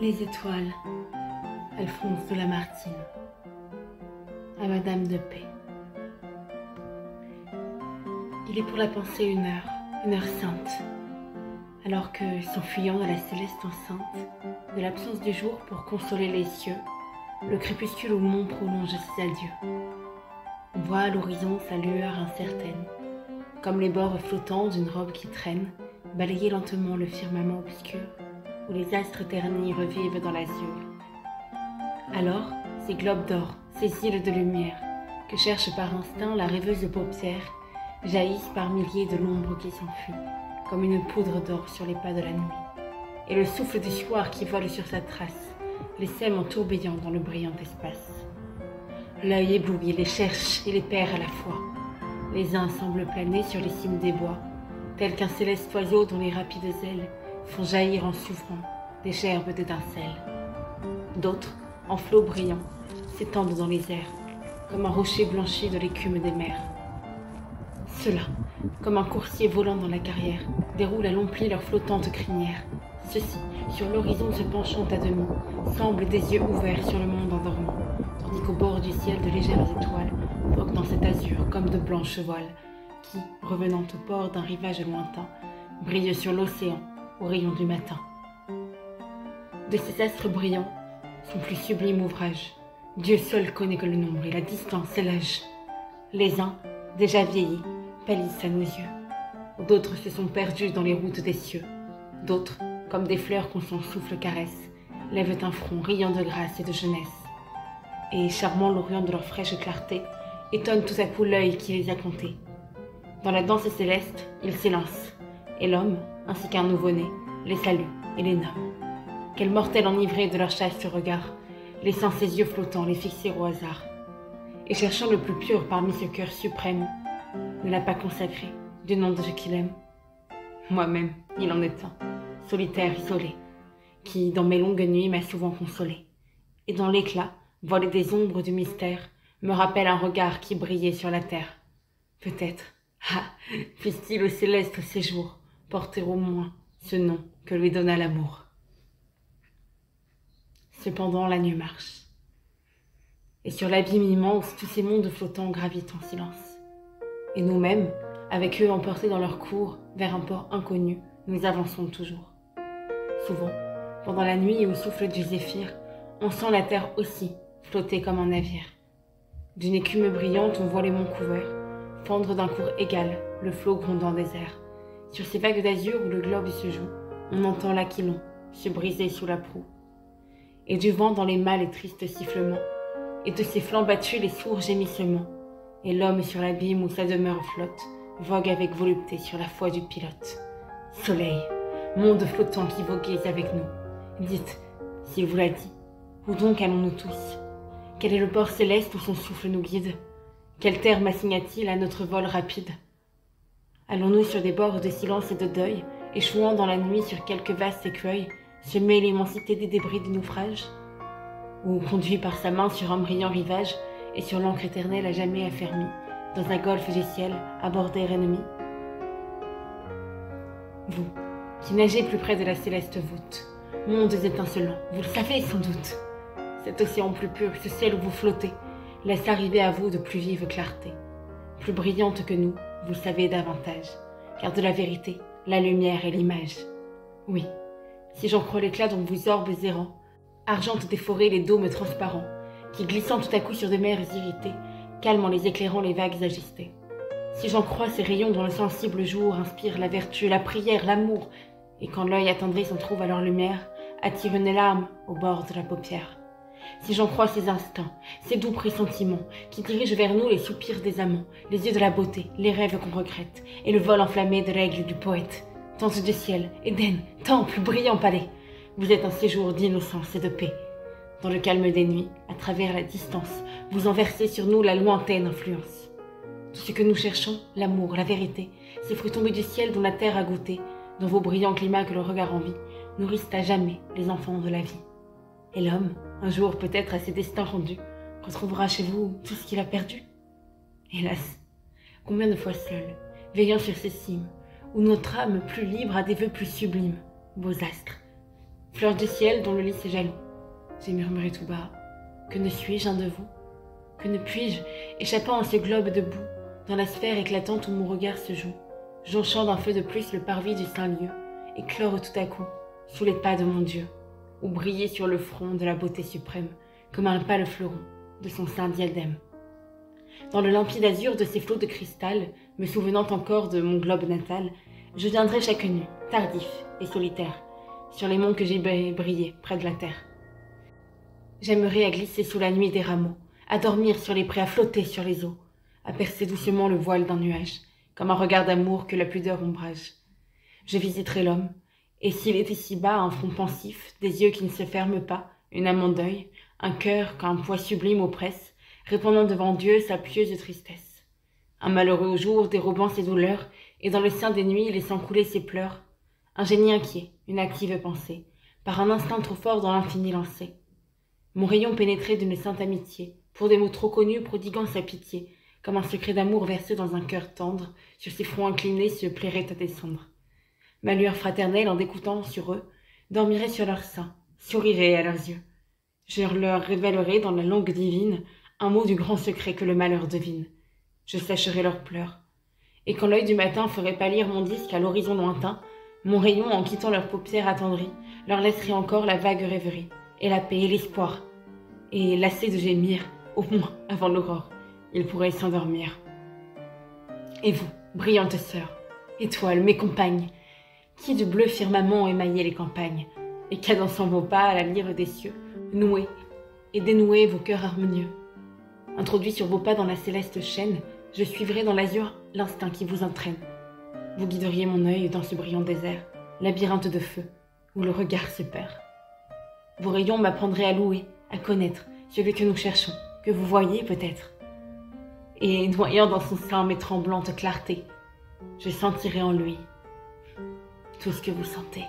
Les étoiles, Alphonse de Lamartine. À Madame de P. Il est pour la pensée une heure sainte, alors que, s'enfuyant de la céleste enceinte, de l'absence du jour pour consoler les cieux, le crépuscule au mont prolonge ses adieux. On voit à l'horizon sa lueur incertaine, comme les bords flottants d'une robe qui traîne, balayer lentement le firmament obscur, où les astres ternis revivent dans l'azur. Alors, ces globes d'or, ces îles de lumière, que cherche par instinct la rêveuse paupière, jaillissent par milliers de l'ombre qui s'enfuit, comme une poudre d'or sur les pas de la nuit. Et le souffle du soir qui vole sur sa trace, les sème en tourbillon dans le brillant espace. L'œil ébloui les cherche et les perd à la fois. Les uns semblent planer sur les cimes des bois, tel qu'un céleste oiseau dont les rapides ailes font jaillir en s'ouvrant des gerbes d'étincelles. D'autres, en flots brillants, s'étendent dans les airs, comme un rocher blanchi de l'écume des mers. Ceux-là, comme un coursier volant dans la carrière, déroulent à longs plis leurs flottantes crinières. Ceux-ci, sur l'horizon se penchant à demi, semblent des yeux ouverts sur le monde endormi, tandis qu'au bord du ciel de légères étoiles voguent dans cet azur comme de blanches voiles, qui, revenant au port d'un rivage lointain, brillent sur l'océan aux rayons du matin. De ces astres brillants, son plus sublime ouvrage, Dieu seul connaît que le nombre et la distance et l'âge. Les uns, déjà vieillis, pâlissent à nos yeux. D'autres se sont perdus dans les routes des cieux. D'autres, comme des fleurs qu'on son souffle caresse, lèvent un front riant de grâce et de jeunesse. Et, charmant l'orient de leur fraîche clarté, étonne tout à coup l'œil qui les a comptés. Dans la danse céleste, ils s'élancent, et l'homme, ainsi qu'un nouveau-né, les salue et les nomme. Quel mortel enivré de leur chaste regard, laissant ses yeux flottants les fixer au hasard, et cherchant le plus pur parmi ce cœur suprême, ne l'a pas consacré du nom de ce qu'il aime. Moi-même, il en est un, solitaire isolé, qui, dans mes longues nuits, m'a souvent consolé, et dans l'éclat, voilé des ombres du mystère, me rappelle un regard qui brillait sur la terre. Peut-être, puisse-t-il au céleste séjour porter au moins ce nom que lui donna l'amour. Cependant la nuit marche, et sur l'abîme immense tous ces mondes flottants gravitent en silence. Et nous-mêmes, avec eux emportés dans leur cours vers un port inconnu, nous avançons toujours. Souvent, pendant la nuit au souffle du zéphyr, on sent la terre aussi flotter comme un navire. D'une écume brillante on voit les monts couverts, fendre d'un cours égal le flot grondant des airs. Sur ces vagues d'azur où le globe se joue, on entend l'aquilon se briser sous la proue. Et du vent dans les mâts les tristes sifflements, et de ses flancs battus les sourds gémissements, et l'homme sur l'abîme où sa demeure flotte, vogue avec volupté sur la foi du pilote. Soleil, monde flottant qui voguez avec nous, dites, s'il vous l'a dit, où donc allons-nous tous? Quel est le port céleste où son souffle nous guide? Quel terme assigna-t-il à notre vol rapide? Allons-nous sur des bords de silence et de deuil, échouant dans la nuit sur quelque vaste écueil, semer l'immensité des débris du naufrage? Ou, conduit par sa main sur un brillant rivage, et sur l'encre éternelle à jamais affermie, dans un golfe du ciel, à bord d'air ennemi? Vous, qui nagez plus près de la céleste voûte, mondes étincelants, vous le savez sans doute. Cet océan plus pur, ce ciel où vous flottez, laisse arriver à vous de plus vives clartés. Plus brillantes que nous, vous le savez davantage, car de la vérité, la lumière est l'image. Oui, si j'en crois l'éclat dont vos orbes errants argentent des forêts les dômes transparents, qui glissant tout à coup sur des mers irritées, calment en les éclairant les vagues agistées. Si j'en crois ces rayons dont le sensible jour inspire la vertu, la prière, l'amour, et quand l'œil attendri s'en trouve à leur lumière, attire une larme au bord de la paupière. Si j'en crois ces instincts, ces doux pressentiments, qui dirigent vers nous les soupirs des amants, les yeux de la beauté, les rêves qu'on regrette, et le vol enflammé de l'aigle du poète, tente du ciel, Éden, temple, brillant palais, vous êtes un séjour d'innocence et de paix. Dans le calme des nuits, à travers la distance, vous en versez sur nous la lointaine influence. Tout ce que nous cherchons, l'amour, la vérité, ces fruits tombés du ciel dont la terre a goûté, dans vos brillants climats que le regard envie, nourrissent à jamais les enfants de la vie. Et l'homme, un jour peut-être à ses destins rendus, retrouvera chez vous tout ce qu'il a perdu. Hélas, combien de fois seul, veillant sur ces cimes, où notre âme plus libre a des vœux plus sublimes, beaux astres, fleur du ciel dont le lys est jaloux. J'ai murmuré tout bas, que ne suis-je un de vous? Que ne puis-je, échappant à ce globe debout, dans la sphère éclatante où mon regard se joue, jonchant d'un feu de plus le parvis du saint lieu, éclore tout à coup, sous les pas de mon Dieu, ou briller sur le front de la beauté suprême, comme un pâle fleuron de son saint diadème. Dans le limpide azur de ces flots de cristal, me souvenant encore de mon globe natal, je viendrai chaque nuit, tardif et solitaire, sur les monts que j'ai brillés près de la terre. J'aimerais à glisser sous la nuit des rameaux, à dormir sur les prés, à flotter sur les eaux, à percer doucement le voile d'un nuage, comme un regard d'amour que la pudeur ombrage. Je visiterai l'homme, et s'il est ici-bas un front pensif, des yeux qui ne se ferment pas, une âme en deuil, un cœur qu'un poids sublime oppresse, répandant devant Dieu sa pieuse tristesse. Un malheureux au jour dérobant ses douleurs, et dans le sein des nuits laissant couler ses pleurs. Un génie inquiet, une active pensée, par un instinct trop fort dans l'infini lancé. Mon rayon pénétré d'une sainte amitié, pour des mots trop connus prodiguant sa pitié, comme un secret d'amour versé dans un cœur tendre, sur ses fronts inclinés se plairait à descendre. Ma lueur fraternelle, en découtant sur eux, dormirait sur leur sein, sourirait à leurs yeux. Je leur révélerai dans la langue divine un mot du grand secret que le malheur devine. Je sécherai leurs pleurs. Et quand l'œil du matin ferait pâlir mon disque à l'horizon lointain, mon rayon, en quittant leurs paupières attendries, leur laisserait encore la vague rêverie, et la paix et l'espoir. Et lassés de gémir, au moins avant l'aurore, ils pourraient s'endormir. Et vous, brillantes sœurs, étoiles, mes compagnes, qui du bleu firmament émaillez les campagnes, et cadençant vos pas à la lyre des cieux, nouez et dénouez vos cœurs harmonieux. Introduit sur vos pas dans la céleste chaîne, je suivrai dans l'azur l'instinct qui vous entraîne. Vous guideriez mon œil dans ce brillant désert, labyrinthe de feu, où le regard se perd. Vos rayons m'apprendraient à louer, à connaître celui que nous cherchons, que vous voyez peut-être. Et noyant dans son sein mes tremblantes clartés, je sentirai en lui tout ce que vous sentez.